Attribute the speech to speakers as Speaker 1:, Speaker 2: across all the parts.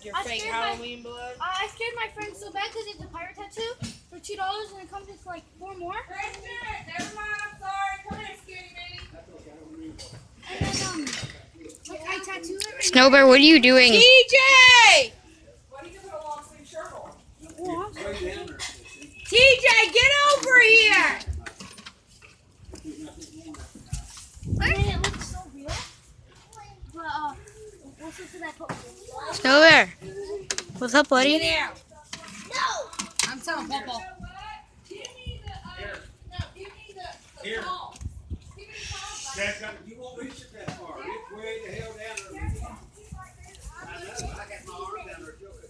Speaker 1: Your fake Halloween blood?
Speaker 2: I scared my friend so bad because it's a pirate tattoo for $2 and it comes with like 4 more.
Speaker 3: Never mind, I'm sorry. Come here, skinny bitty.
Speaker 2: And then, like I tattoo it.
Speaker 4: Snowbear, what are you doing?
Speaker 1: TJ!
Speaker 3: Why do you put a long sleeve shirt on?
Speaker 1: TJ, get over here!
Speaker 2: And it looks so real. But what's up to that post?
Speaker 4: Snowbear, what's up, buddy?
Speaker 1: Get out.
Speaker 2: No!
Speaker 1: I'm telling Papa.
Speaker 3: Give me the, give me the tall. Give me the tall.
Speaker 5: You won't reach it that far. It's way the hell down there. I know. I got my arm down there joking with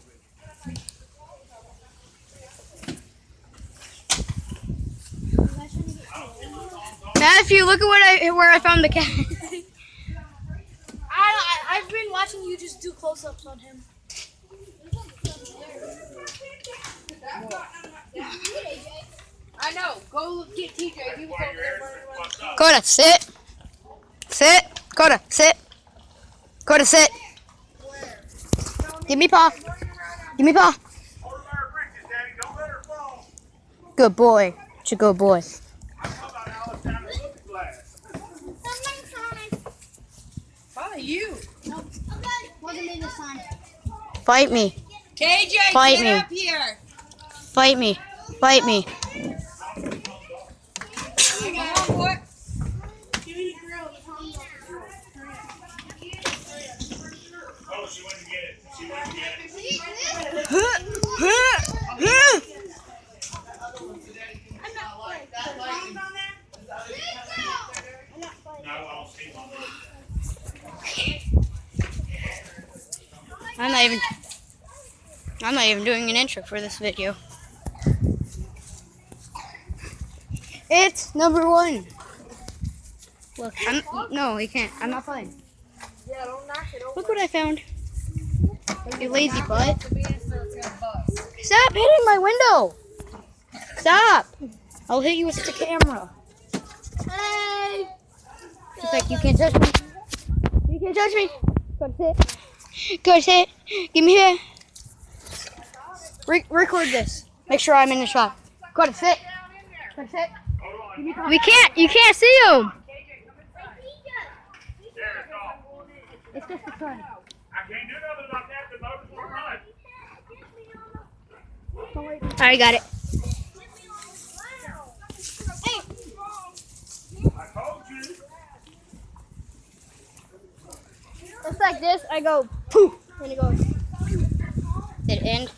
Speaker 4: Matthew, look at where I found the cat.
Speaker 2: I've been watching you just do close-ups on him.
Speaker 1: I know. Go look, get TJ. He was over there running.
Speaker 4: Coda, sit. Sit. Coda, sit. Coda, sit. Give me paw. Give me paw. Good boy. Such a good boy.
Speaker 1: Probably you.
Speaker 2: Nope. Wasn't in the sun.
Speaker 4: Fight me.
Speaker 1: KJ,
Speaker 4: Fight
Speaker 1: get
Speaker 4: me.
Speaker 1: up here.
Speaker 4: Fight me. Fight me.
Speaker 1: Come on, boy.
Speaker 2: Give me the grill.
Speaker 6: Oh, she went to get it. She went to get it. No, I don't see one.
Speaker 4: I'm not even doing an intro for this video. It's number 1. Look, no, he can't. I'm not playing.
Speaker 1: Yeah, don't knock it over.
Speaker 4: Look what I found. You lazy butt.
Speaker 1: The bean so it's gonna bust.
Speaker 4: Stop hitting my window. Stop. I'll hit you with the camera.
Speaker 2: Hey!
Speaker 4: It's like you can't touch me. You can't touch me. Go to sit. Go to sit. Give me here. Record this. Make sure I'm in the shot. Go to sit. Go to sit. We can't. You can't see him. It's just the sun.
Speaker 6: I can't do nothing about that. The motor's won't run.
Speaker 4: I got it.
Speaker 6: I told you.
Speaker 4: It's like this. I go poof, and it goes. Did it end?